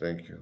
Thank you.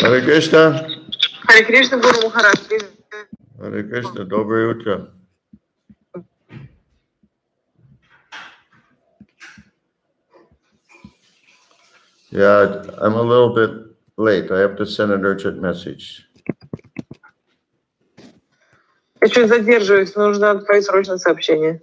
Hare Krishna. Hare Krishna, Guru Maharaj. Hare Krishna. Доброе утро. Yeah, I'm a little bit late. I have to send an urgent message. Я чуть задерживаюсь, нужно отправить срочное сообщение.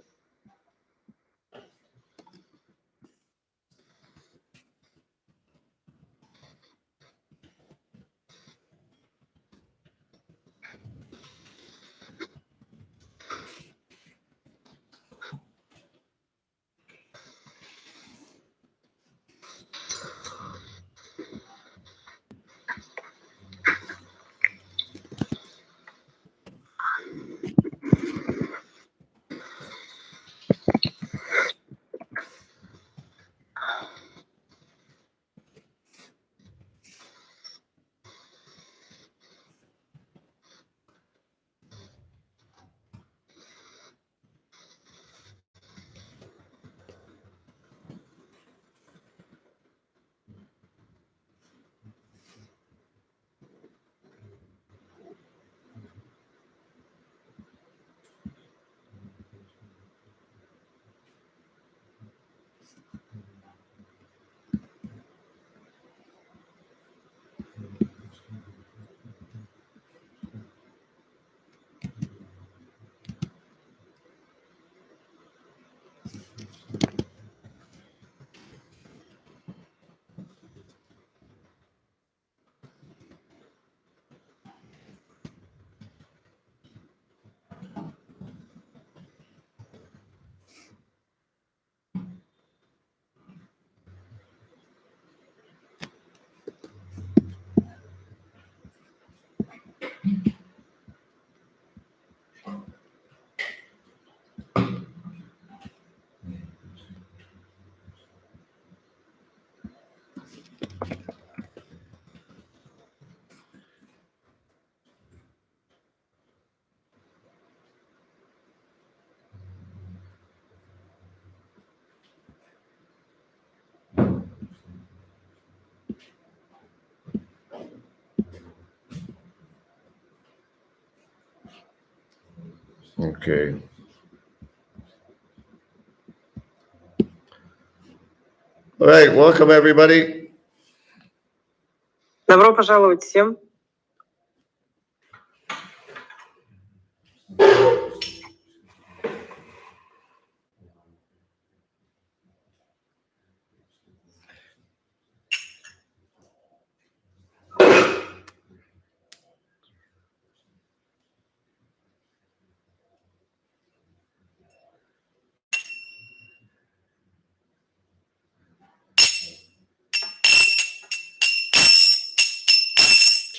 Okay. All right, welcome everybody. Добро пожаловать всем.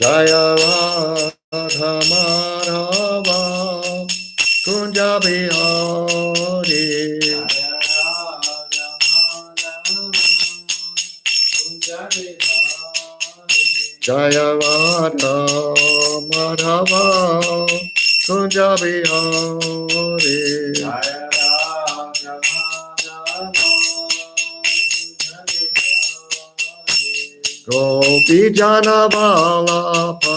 Jaya Radha Madhava Kunja Bihari Jaya Radha Madhava Kunja Bihari Gopi Jana Vallabha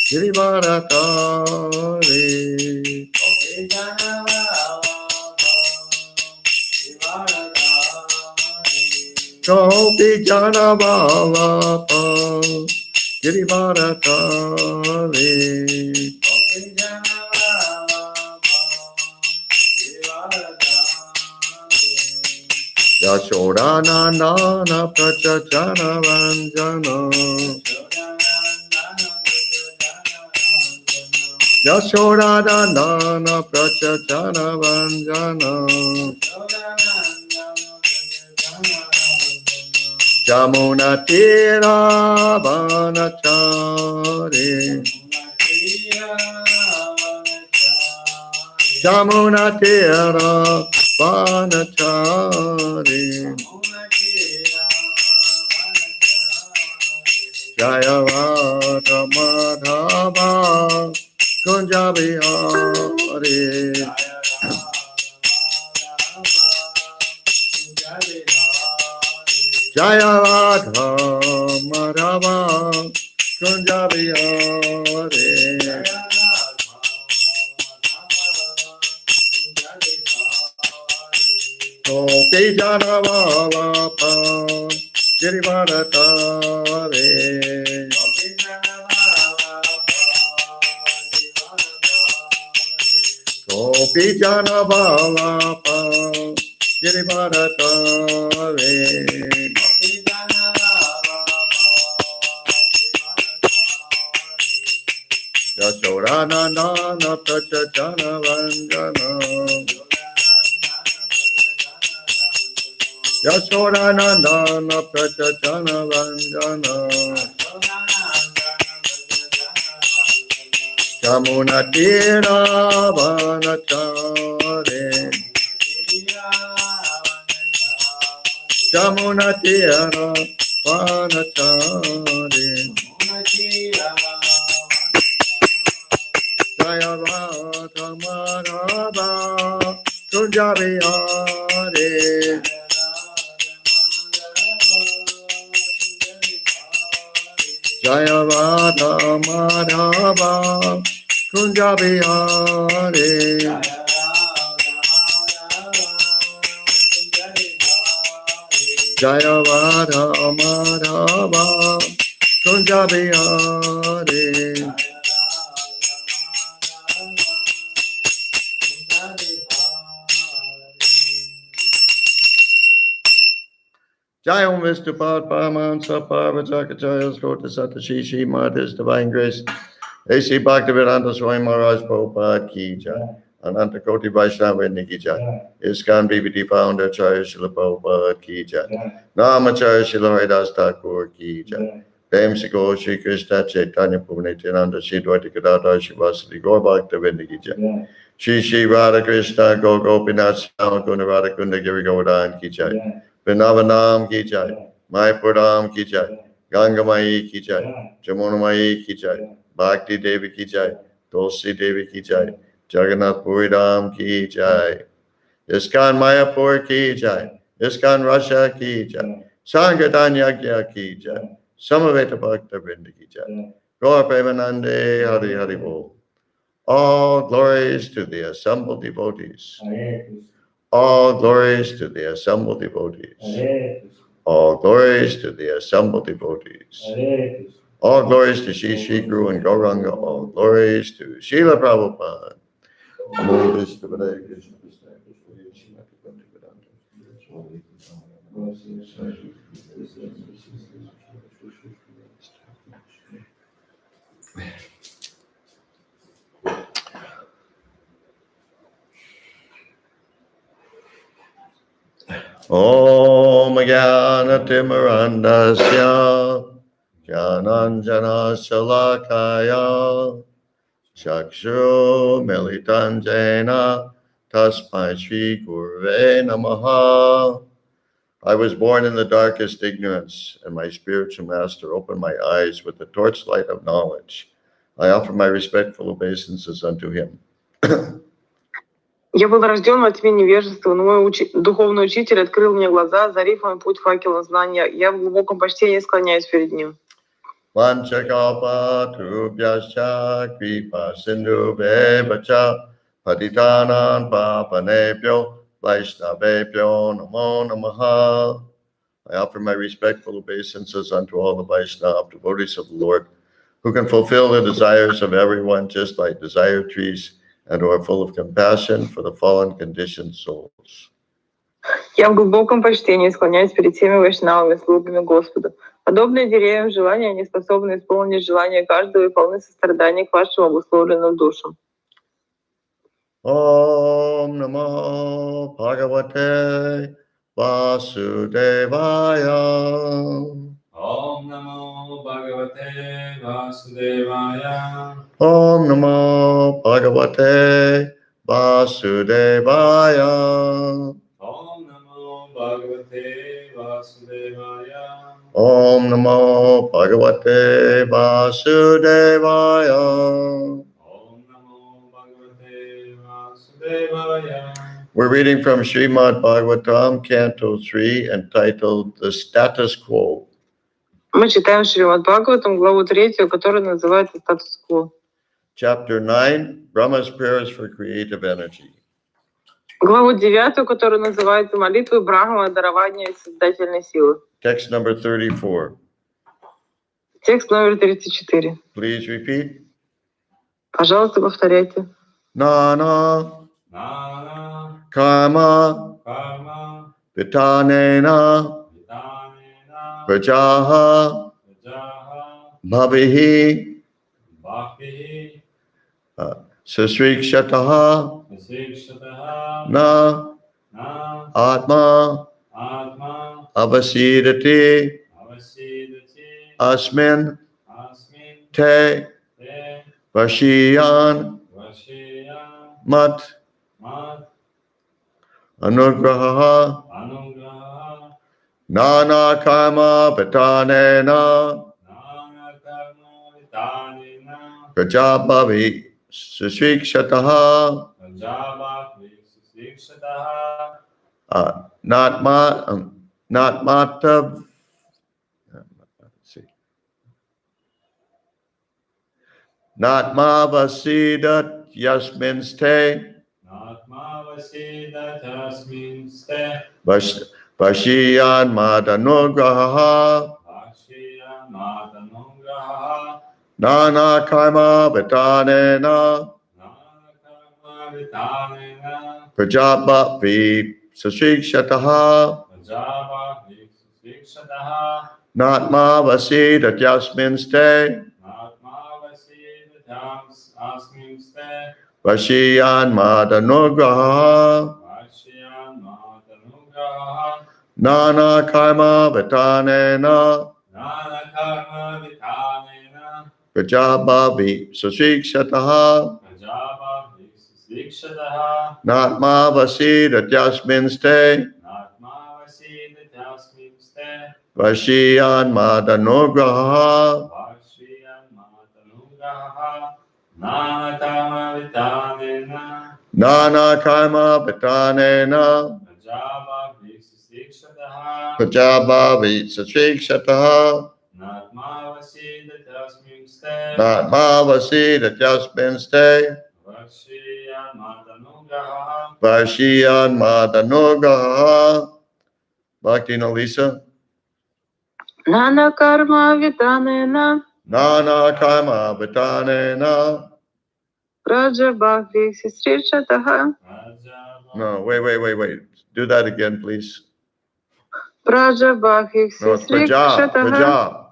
Girivarakari Gopi Jana Vallabha Girivarakari Yashodanandana Prachachana Vanjana Yashodanandana Prachachana Vanjana Jamuna Tira Vanachari Jamuna Tira Vanachari Jaya Radha Madhava Kunja Bihari Jaya Radha Madhava Kunja Bihari Gopi Jana Vallabha Girivaratare Gopi Jana Vallabha Girivaratare Yashodanandana Prachachana Vanjana Yashodanandana Prachachana Vanjana Jamuna Tira Vanachare Jamuna Tira Vanachare Jaya Radha Madhava Kunja Bihari Jaya Radha Madhava Kunja Bihari Jaya Radha Madhava Kunja Bihari Jai Om Vistupad Paramahansa Parvajaka Lord Satashi Mad His Divine Grace A.C. Bhaktivedanta Swami Maharaj Prabhupada Ki Jai Ananta Koti Vaishnava Niki Jai ISKCON BBT Founder Acharya Srila Prabhupada Ki Jai Namacharya Srila Haridas Thakur Ki Jai Prem Sikho Shri Krishna Chaitanya Purnitinanda Shri Dvaita Gadadhar Shivasati Gaur Bhaktivedanta Ki Jai Shri Shri Radha Krishna Gaur Gopinath Samakunda Radha Kunda Giri Govardhan Ki Jai Vrindavanam Ki Jai Mayapur Dham Ki Jai Ganga Mai Ki Jai Jamuna Mai Ki Jai Bhakti Devi Ki Jai Tulsi Devi Ki Jai Jagannath Puri Dham Ki Jai ISKCON Mayapur Ki Jai ISKCON Russia Ki Jai Sankirtan Yagya Ki Jai Samaveta Bhakta Vrinda Ki Jai Gaur Premanande Hari Hari Bol. All glories to the assembled devotees. All glories to the assembled devotees. All glories to the assembled devotees. All glories to Shri Shri Guru and Gauranga. All glories to Srila Prabhupada. Namo Vishnu Padaya Krishna Krishna Krishna Krishna Om Jnanatimirandasya Jnananjana Shalakaya Chakshuru Militanjena Tasmai Shri Gurve Namaha. I was born in the darkest ignorance, and my spiritual master opened my eyes with the torchlight of knowledge. I offer my respectful obeisances unto him. Я был рожден во тьме невежества, но мой духовный учитель открыл мне глаза, озарив мой путь факелом знания. Я в глубоком почтении склоняюсь перед ним. Vanchakalpa Trubhyascha Kripa Sindhu Bevacha Patitanan Papanebhyo Vaishnavebhyo Namo Namaha. I offer my respectful obeisances unto all the Vaishnava devotees of the Lord, who can fulfill the desires of everyone just like desire trees, and who are full of compassion for the fallen conditioned souls. Я в глубоком почтении склоняюсь перед всеми вайшнавами, слугами Господа, Подобные деревьям желания, они способны исполнить желания каждого и полны сострадания к вашим обусловленным душам. Om Namo Bhagavate Vasudevaya. Om Namo Bhagavate Vasudevaya. Om Namo Bhagavate Vasudevaya. Om Namo Bhagavate Vasudevaya. Om Namo Bhagavate Vasudevaya. Om Namo Bhagavate Vasudevaya. We're reading from Srimad Bhagavatam, Canto 3, entitled The Status Quo. Мы читаем Шримад Бхагаватам, главу 3, которая называется «Статус-кво». Chapter 9, Brahma's Prayers for Creative Energy. Главу 9, которая называется «Молитвы Брахмы о даровании создательной силы». Text number 34. Текст номер 34. Please repeat. Пожалуйста, повторяйте. Nana Nana karma Karma vitanena Vitanena prajaha Prajaha bhavihi Bhaktihi sasrikshataha Sikshataha na Na atma Atma avasidati Avasidati asmin Asmin te Te vashiyan Vashiya mat Mat anugraha Anugraha nana karma vitanena Nana Karma Vitanena prajabhavi sasrikshataha Punjaba Sikshataha not mata. Let's see. Not mavasidat yasminste Natma Vasida Tasmin Ste vashiyan madanugraha Bhakshiya Matanungraha nana karma vitanena Nana Karma Vitanena prajabhavi sasrikshataha Punjaba Sikshataha not mavasidat yasminste Natma Vasida Tasmin Ste vashiyan madanugraha Bhakshiya Matanungraha nana karma vitanena Nana Karma Vitanena prajabhavi sasrikshataha Punjaba Sikshataha not mavasidat yasminste Natma Vasida Tasmin Ste vashiyan madanugraha Bhakshiya Matanungraha Nana Karma Vitanena nana karma vitanena Punjaba Sikshataha prajabhavi sasrikshataha Natma Vasida Tasmin Ste not mavasidat yasminste Bhakshiya Matanungraha vashiyan madanugraha. Bhakti Nalisa. Нана карма витанена, Nana karma vitanena. праджабхави сисришатаха, No, wait. Do that again, please. праджабхави No, it's praja. сисришатаха,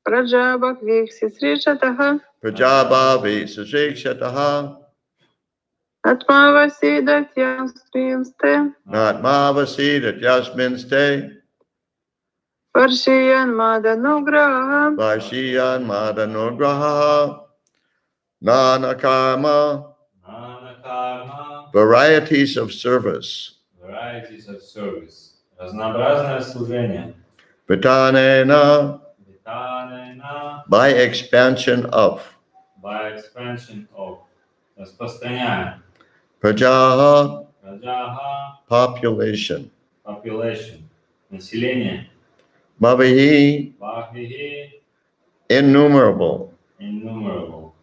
праджабхави сисришатаха, Prajabhavi sasrikshataha. атмавасидатьям стримсте, Not mavasidat yasminste. паршиян мадануграха, Vashiyan madanugraha. Nana karma. Nana Karma Varieties of service. Varieties of service. Разнообразное служение. Vitanena. Vitanena By expansion of. by expansion of. Распространяем. Prajaha. Раджаха Population. population. Население. Bhavihi. Бхаквихи Innumerable. innumerable.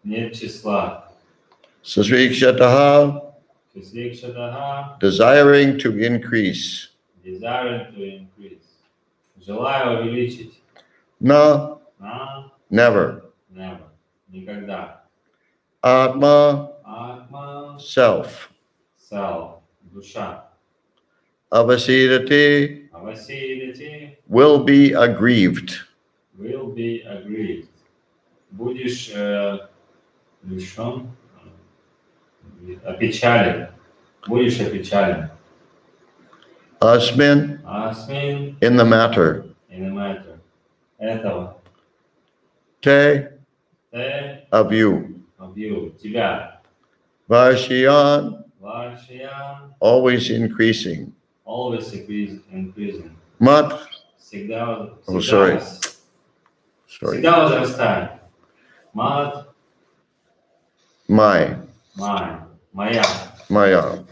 Нет числа. Sasrikshataha. Числикшатаха Desiring to increase. desiring to increase. Желаю увеличить. Na. На Never. never. Никогда. Atma. Атма Self. self. Душа. Avasidati. Авасидати will be aggrieved. will be aggrieved. Будешь лишен, опечален. Будешь опечален. Asmin Асмин in the matter. in the matter. Этого. Te Те of you. of you. Тебя. Varshiyan Варшиян. always increasing. Always increasing. Mat. Всегда, Oh, sorry. всегда возрастает. Мат, My. моя. Maya.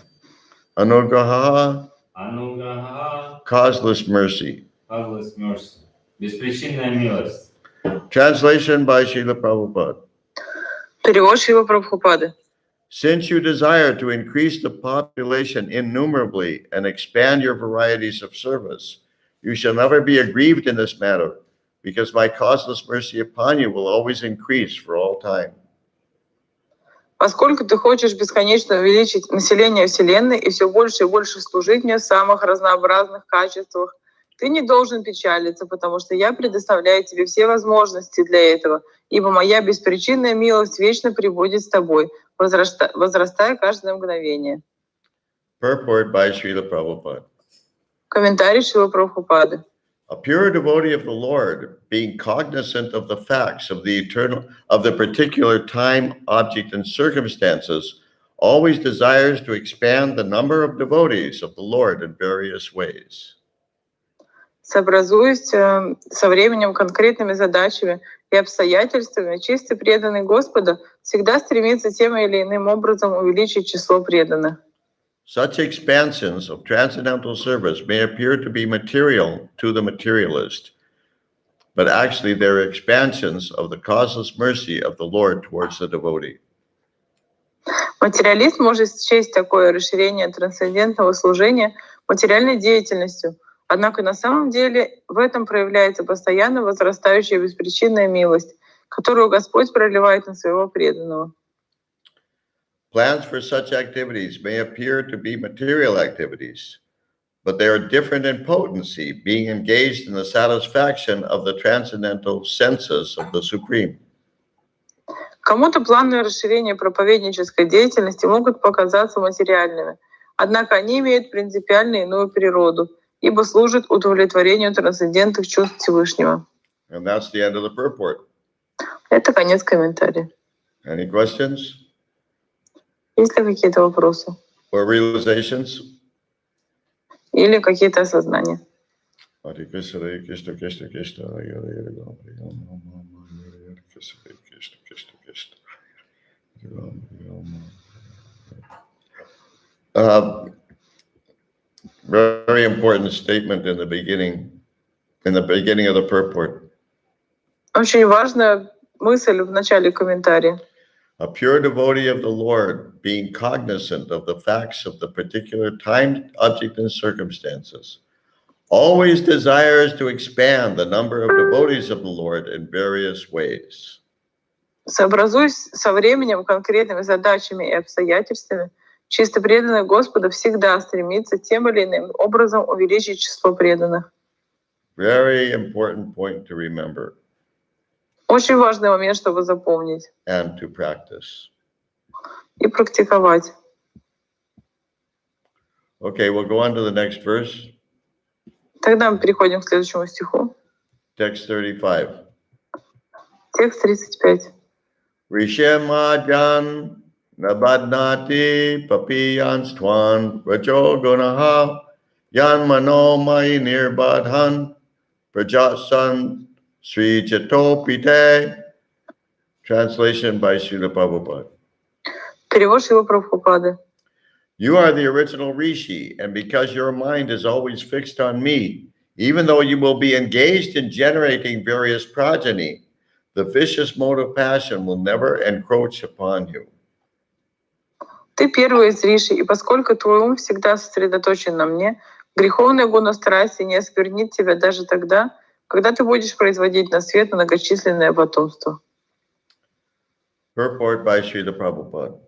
Anugraha, Ануграха, causeless mercy. causeless mercy. Беспричинная милость. Translation by Srila Prabhupada. Перевод Шрила Прабхупады. Since you desire to increase the population innumerably and expand your varieties of service, you shall never be aggrieved in this matter, because my causeless mercy upon you will always increase for all time. Поскольку ты хочешь бесконечно увеличить население Вселенной и все больше и больше служить мне в самых разнообразных качествах, ты не должен печалиться, потому что я предоставляю тебе все возможности для этого, ибо моя беспричинная милость вечно пребудет с тобой, возрастая каждое мгновение. Purport by Srila Prabhupada. Комментарий Шрилы Прабхупады. A pure devotee of the Lord, being cognizant of the facts of the particular time, object, and circumstances, always desires to expand the number of devotees of the Lord in various ways. Сообразуясь со временем, конкретными задачами и обстоятельствами, чистый преданный Господа всегда стремится тем или иным образом увеличить число преданных. Such expansions of transcendental service may appear to be material to the materialist, but actually they're expansions of the causeless mercy of the Lord towards the devotee. Материалист может счесть такое расширение трансцендентного служения материальной деятельностью, однако на самом деле в этом проявляется постоянно возрастающая беспричинная милость, которую Господь проливает на своего преданного. Plans for such activities may appear to be material activities, but they are different in potency, being engaged in the satisfaction of the transcendental senses of the Supreme. Кому-то планы расширения проповеднической деятельности могут показаться материальными, однако они имеют принципиально иную природу, ибо служат удовлетворению трансцендентных чувств Всевышнего. And that's the end of the purport. Это конец комментария. Any questions Есть ли какие-то вопросы or realizations? или какие-то осознания? Hare Krishna, Hare Krishna, Krishna Krishna, Hare Hare, Hare Rama, Hare Rama, Hare Krishna, Hare Krishna, Krishna Krishna, Hare Rama, Hare Rama. Very important statement in the beginning of the purport. Очень важная мысль в начале комментария. A pure devotee of the Lord, being cognizant of the facts of the particular time, object, and circumstances, always desires to expand the number of devotees of the Lord in various ways. Сообразуясь со временем, конкретными задачами и обстоятельствами, чисто преданный Господу всегда стремится тем или иным образом увеличить число преданных. Very important point to remember Очень важный момент, чтобы запомнить and to practice. и практиковать. Okay, we'll go on to the next verse, Тогда мы переходим к следующему стиху. text 35. Текст 35. Rishemajan nabadnati papiyanstwan rajo gunaha yan manomai nirbadhan prajasan Sri Chatopite. Translation by Srila Prabhupada. Перевод Шрилы Прабхупады. You are the original Rishi, and because your mind is always fixed on me, even though you will be engaged in generating various progeny, the vicious mode of passion will never encroach upon you. Ты первый из Риши, и поскольку твой ум всегда сосредоточен на мне, греховная гуна страсти не осквернит тебя даже тогда, когда ты будешь производить на свет многочисленное потомство. Purport by Srila Prabhupada.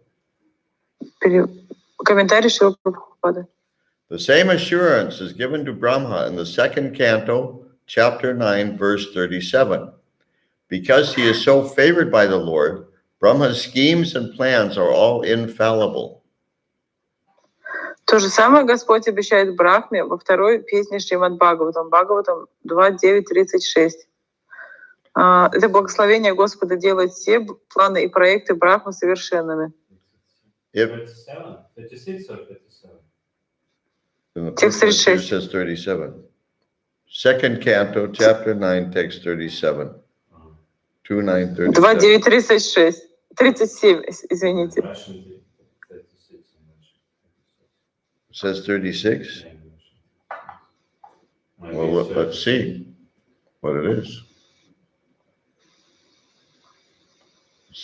Комментарий Шрилы Прабхупады. The same assurance is given to Brahma in the second canto, chapter 9, verse 37. Because he is so favored by the Lord, Brahma's schemes and plans are all infallible. То же самое Господь обещает Брахме во второй песне Шримад Бхагаватам, Бхагаватам 2.9.36. Это благословение Господа делает все планы и проекты Брахмы совершенными. 37? 36 or 57? Текст 36. It says 37. Second canto, chapter 9, text 37. 2.9.37. 2.9.36. 37, извините. Russian 36. It says 36? Well, let's see what it is.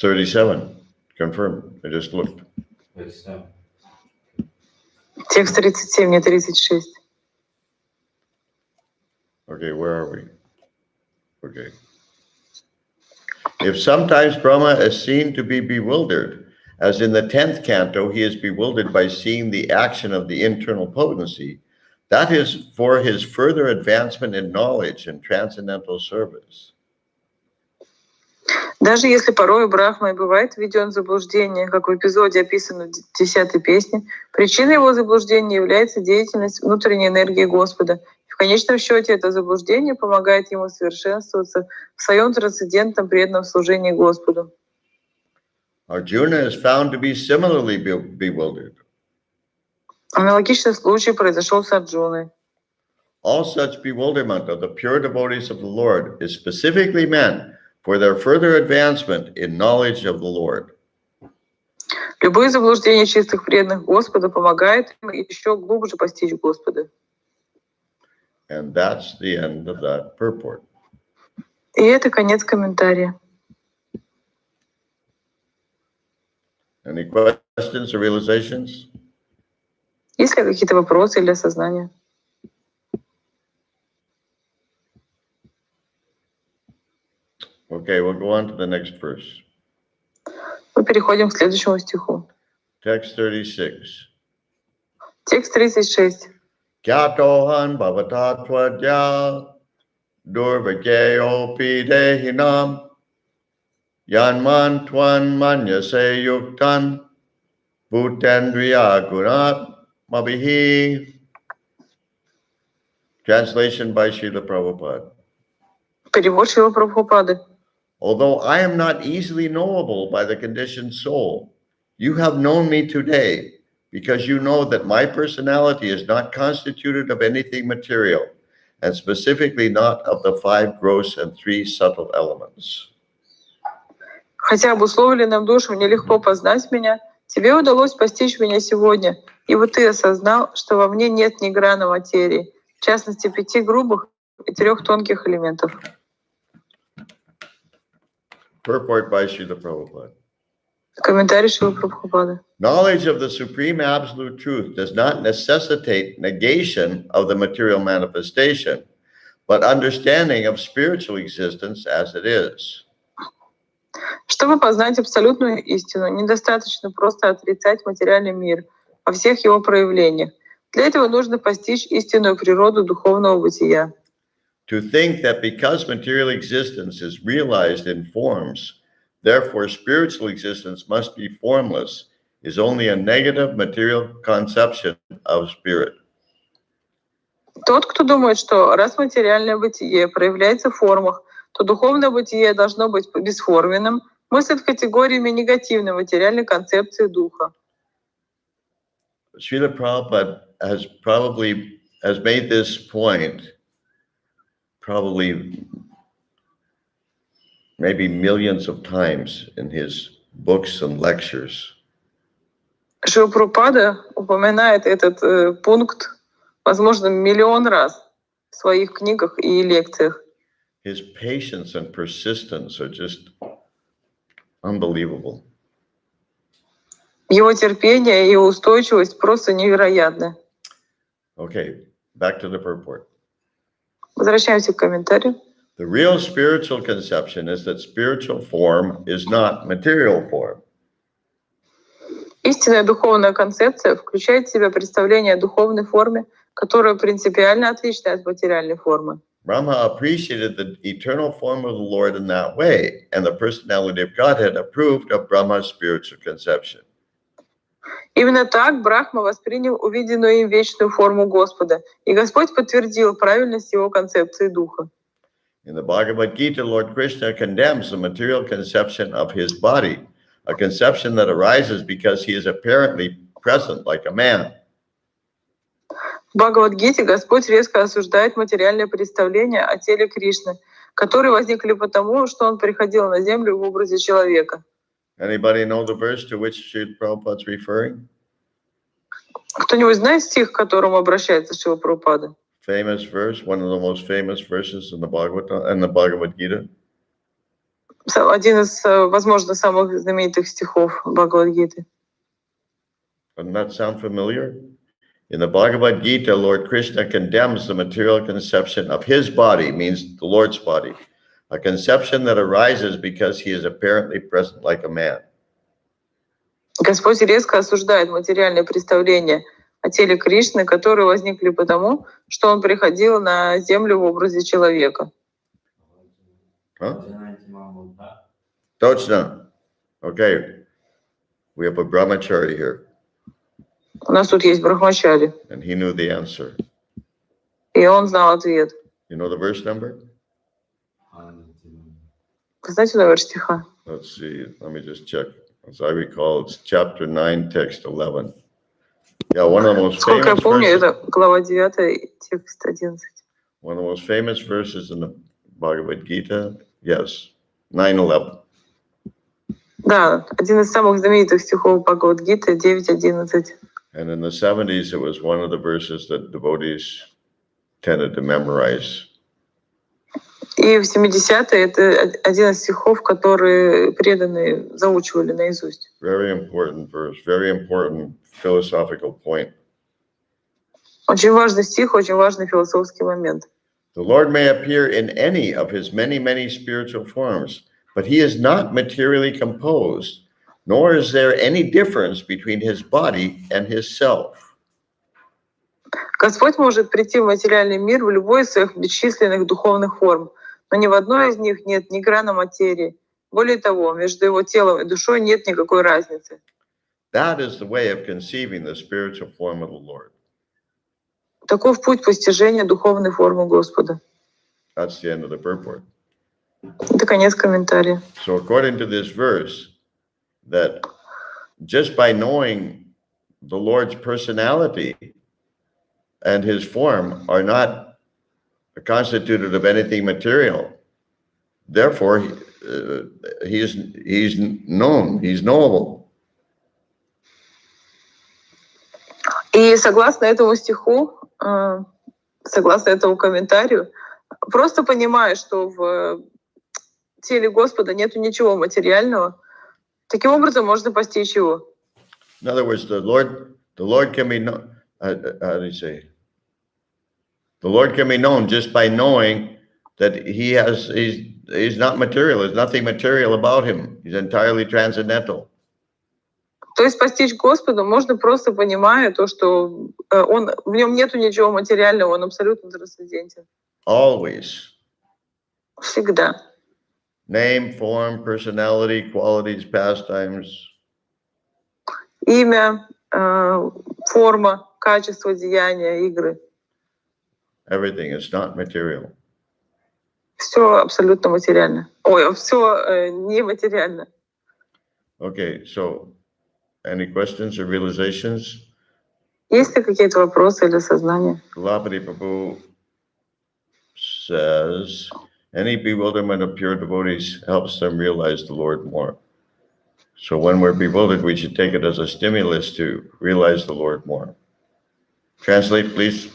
37. Confirmed. I just looked. 37. Текст 37, не 36. Okay, where are we? Okay. If sometimes Brahma is seen to be bewildered, as in the 10th canto, he is bewildered by seeing the action of the internal potency, that is for his further advancement in knowledge and transcendental service. Даже если порой Брахма и бывает введен в заблуждение, как в эпизоде, описанном в 10-й песне, причиной его заблуждения является деятельность внутренней энергии Господа. В конечном счете это заблуждение помогает ему совершенствоваться в своем трансцендентном преданном служении Господу. Arjuna is found to be similarly bewildered. Аналогичный случай произошел с Арджуной. All such bewilderment of the pure devotees of the Lord is specifically meant for their further advancement in knowledge of the Lord. Любые заблуждения чистых преданных Господа помогают им еще глубже постичь Господа. And that's the end of that purport. И это конец комментария. Any questions or realizations? Есть ли какие-то вопросы или осознания? Okay, we'll go on to the next verse. Мы переходим к следующему стиху. Text 36. Текст 36. Kyatohan bhavatattvadya durvageyopi dehinam yanman twan manyase yuktan bhutendriya gunat mabihi. Translation by Srila Prabhupada. Перевод Шрила Прабхупады. Although I am not easily knowable by the conditioned soul, you have known me today because you know that my personality is not constituted of anything material, and specifically not of the 5 gross and 3 subtle elements. Хотя обусловленным душам нелегко познать меня, тебе удалось постичь меня сегодня, ибо ты осознал, что во мне нет ни грана материи, в частности 5 грубых и 3 тонких элементов. Purport by Srila Prabhupada. Комментарий Шрилы Прабхупады. Knowledge of the supreme absolute truth does not necessitate negation of the material manifestation, but understanding of spiritual existence as it is. Чтобы познать абсолютную истину, недостаточно просто отрицать материальный мир во всех его проявлениях. Для этого нужно постичь истинную природу духовного бытия. To think that because material existence is realized in forms, therefore spiritual existence must be formless, is only a negative material conception of spirit. Тот, кто думает, что раз материальное бытие проявляется в формах, то духовное бытие должно быть бесформенным, мыслит категориями негативной материальной концепции духа. Srila Prabhupada has made this point probably maybe millions of times in his books and lectures. Шрила Прабхупада упоминает этот пункт, возможно, миллион раз в своих книгах и лекциях. His patience and persistence are just unbelievable. Его терпение и устойчивость просто невероятны. Okay, back to the purport. Возвращаемся к комментарию. The real spiritual conception is that spiritual form is not material form. Истинная духовная концепция включает в себя представление о духовной форме, которая принципиально отлична от материальной формы. Brahma appreciated the eternal form of the Lord in that way, and the personality of Godhead approved of Brahma's spiritual conception. Именно так Брахма воспринял увиденную им вечную форму Господа, и Господь подтвердил правильность его концепции духа. In the Bhagavad Gita, Lord Krishna condemns the material conception of his body, a conception that arises because he is apparently present like a man. В Бхагавад-гите Господь резко осуждает материальное представление о теле Кришны, которые возникли потому, что он приходил на землю в образе человека. Anybody know the verse to which Srila Prabhupada's referring? Кто-нибудь знает стих, к которому обращается Шрила Прабхупада? Famous verse, one of the most famous verses in the Bhagavad Gita. Один из, возможно, самых знаменитых стихов Бхагавад-гиты. Doesn't that sound familiar? In the Bhagavad Gita, Lord Krishna condemns the material conception of his body, means the Lord's body, a conception that arises because he is apparently present like a man. Господь резко осуждает материальное представление о теле Кришны, которые возникли потому, что он приходил на землю в образе человека. Huh? Точно. Okay. We have a brahmachari here. У нас тут есть брахмачари, And he knew the answer. и он знал ответ. You know the verse number? Вы знаете номер стиха? Let's see. Let me just check. As I recall, it's chapter 9, text 11. Yeah, one of the most Сколько я famous помню, verses. это глава 9, текст 11. One of the most famous verses in the Bhagavad Gita. Yes, 9:11. Да, один из самых знаменитых стихов Бхагавад-гиты 9.11. And in the 70s, it was one of the verses that devotees tended to memorize. И в 70-е это один из стихов, которые преданные заучивали наизусть. Very important verse, very important philosophical point. Очень важный стих, очень важный философский момент. The Lord may appear in any of his many, many spiritual forms, but he is not materially composed, nor is there any difference between his body and his self. Господь может прийти в материальный мир в любой из своих бесчисленных духовных форм, но ни в одной из них нет ни грана материи. Более того, между его телом и душой нет никакой разницы. That is the way of conceiving the spiritual form of the Lord. Таков путь постижения духовной формы Господа. That's the end of the purport. Это конец комментария. So according to this verse, that just by knowing the Lord's personality and his form are not constituted of anything material, therefore he's known, he's knowable. И согласно этому стиху, согласно этому комментарию, просто понимая, что в теле Господа нету ничего материального, таким образом можно постичь его. In other words, the Lord can be known. How do you say? The Lord can be known just by knowing that he's not material. There's nothing material about him. He's entirely transcendental. То есть постичь Господа можно просто понимая то, что в нем нету ничего материального, он абсолютно трансцендентен. Always. Всегда. Name, form, personality, qualities, pastimes. Имя, форма, качество, деяния, игры. Everything is not material. Все абсолютно материально. Ой, все нематериально. Okay, so any questions or realizations? Есть ли какие-то вопросы или осознания? Galapati Prabhu says, any bewilderment of pure devotees helps them realize the Lord more. So when we're bewildered, we should take it as a stimulus to realize the Lord more. Translate, please.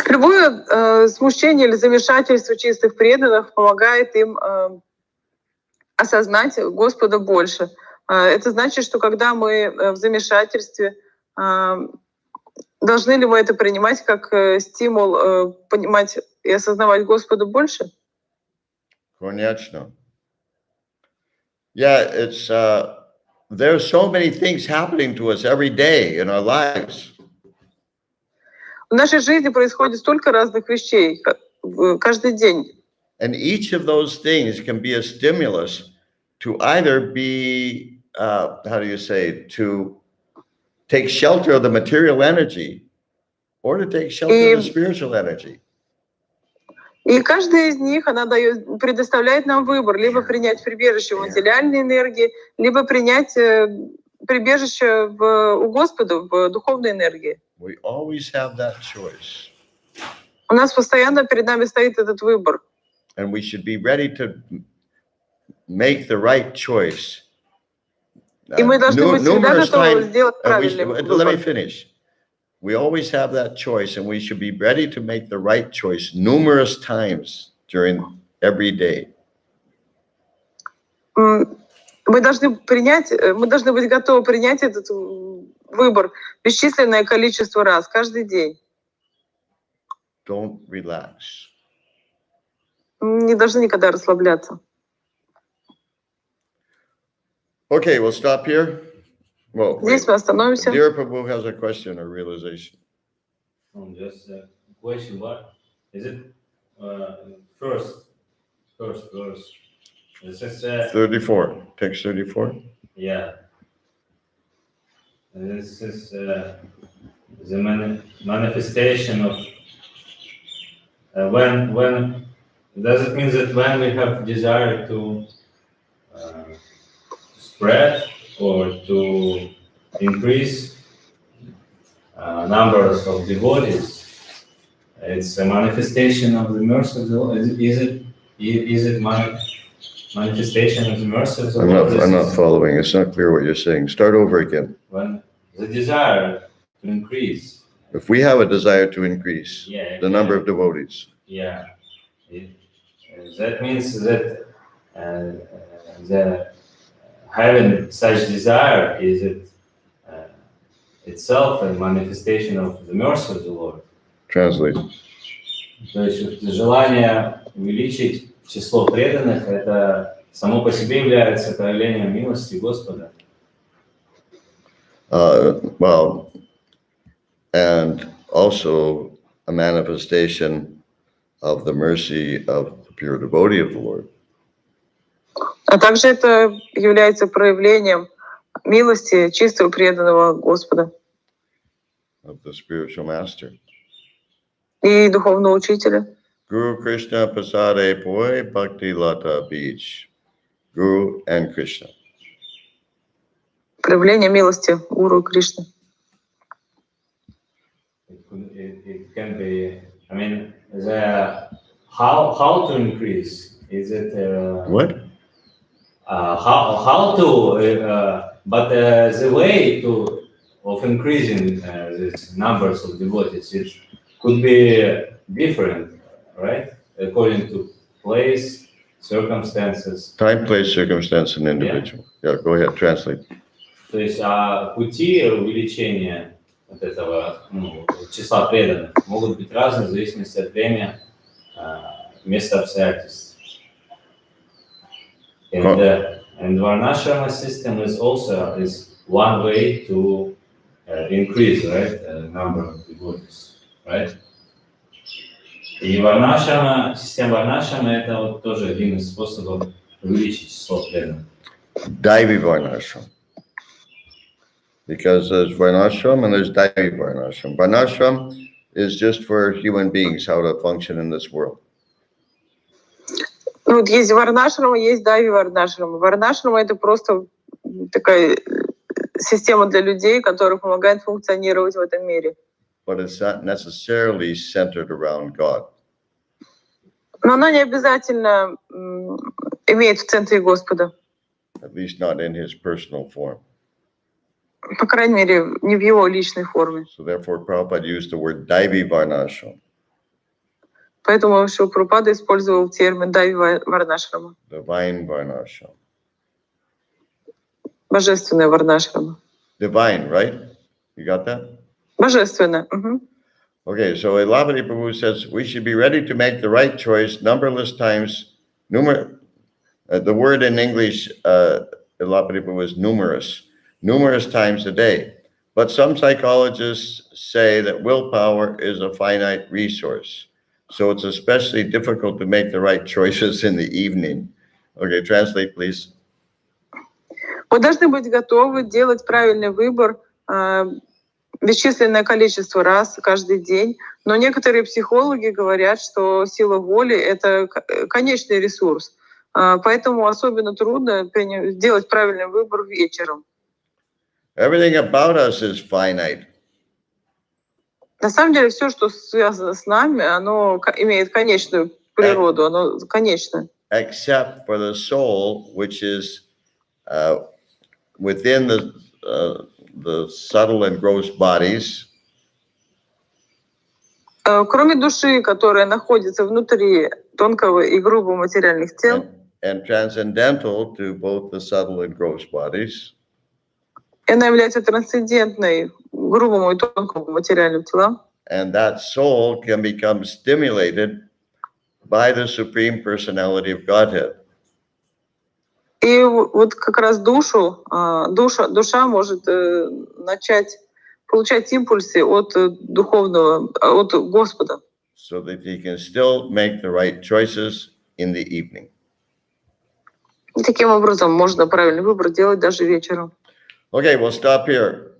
Любое смущение или замешательство чистых преданных помогает им осознать Господа больше. Это значит, что когда мы в замешательстве, должны ли мы это принимать как стимул понимать и осознавать Господа больше? Конечно. Yeah, it's there are so many things happening to us every day in our lives. В нашей жизни происходит столько разных вещей каждый день. And each of those things can be a stimulus to either be, how do you say, to take shelter of the material energy or to take shelter of the spiritual energy. И каждая из них, она предоставляет нам выбор, либо принять прибежище в материальной энергии, либо принять прибежище у Господа в духовной энергии. We always have that choice. У нас постоянно перед нами стоит этот выбор. And we should be ready to make the right choice. И мы должны быть всегда готовы сделать правильный выбор. Let me finish. We always have that choice, and we should be ready to make the right choice numerous times during every day. Мы должны быть готовы принять этот выбор бесчисленное количество раз, каждый день. Don't relax. Не должны никогда расслабляться. Okay, we'll stop here. Well, здесь мы остановимся. Dear Prabhu has a question or realization. Just a question. What is it? First verse. It says 34. Text 34. Yeah. This is the manifestation of when. Does it mean that when we have desire to spread or to increase numbers of devotees, it's a manifestation of the mercy of the Lord? Is it manifestation of the mercy of the Lord? I'm not following. It's not clear what you're saying. Start over again. When the desire to increase. If we have a desire to increase the number of devotees. Yeah. That means that having such desire is it itself a manifestation of the mercy of the Lord. Translate. То есть желание увеличить число преданных, это само по себе является проявлением милости Господа. Well, and also a manifestation of the mercy of the pure devotee of the Lord. А также это является проявлением милости чистого преданного Господа. Of the spiritual master. И духовного учителя. Guru Krishna Pasade Poi Bhakti Lata Beach. Guru and Krishna. Проявление милости Гуру и Кришны. It can be, I mean, how to increase? Is it what? How to? But the way of increasing these numbers of devotees, it could be different, right? According to place, circumstances. Time, place, circumstance, and individual. Yeah, go ahead, translate. То есть пути увеличения вот этого числа преданных могут быть разные в зависимости от времени, места обстоятельств. And Varnashrama system is also one way to increase, right, number of devotees, right? И система Varnashrama это вот тоже один из способов увеличить число преданных. Daivi Varnashram. Because there's Varnashram and there's Daivi Varnashram. Varnashram is just for human beings, how to function in this world. Ну, вот есть Варнашрама, есть Дайви Варнашрама. Варнашрама — это просто такая система для людей, которая помогает функционировать в этом мире. But it's not necessarily centered around God. Но она не обязательно имеет в центре Господа. At least not in his personal form. По крайней мере, не в его личной форме. So therefore, Prabhupada used the word Daivi Varnashram. Поэтому Шрила Прабхупада использовал термин Дайви Варнашрама. Divine Varnashram. Божественная Варнашрама. Divine, right? You got that? Божественная. Okay, so Elavati Prabhu says we should be ready to make the right choice numberless times. The word in English, Vilapadippa was numerous times a day. But some psychologists say that willpower is a finite resource. So it's especially difficult to make the right choices in the evening. Okay, translate, please. Вы должны быть готовы делать правильный выбор бесчисленное количество раз каждый день. Но некоторые психологи говорят, что сила воли — это конечный ресурс. Поэтому особенно трудно сделать правильный выбор вечером. Everything about us is finite. На самом деле все, что связано с нами, оно имеет конечную природу, оно конечное. Except for the soul, which is within the subtle and gross bodies. Кроме души, которая находится внутри тонкого и грубого материальных тел. And transcendental to both the subtle and gross bodies. Она является трансцендентной грубому и тонкому материальным телам. And that soul can become stimulated by the Supreme Personality of Godhead. И вот как раз душа может начать получать импульсы от духовного, от Господа. So that he can still make the right choices in the evening. И таким образом можно правильный выбор делать даже вечером. Okay, we'll stop here.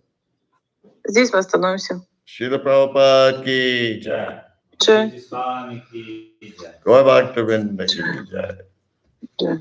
Здесь мы остановимся. Srila Prabhupada ki jai. Jai. Gaur Bhakta Vrinda ki jai. Jai.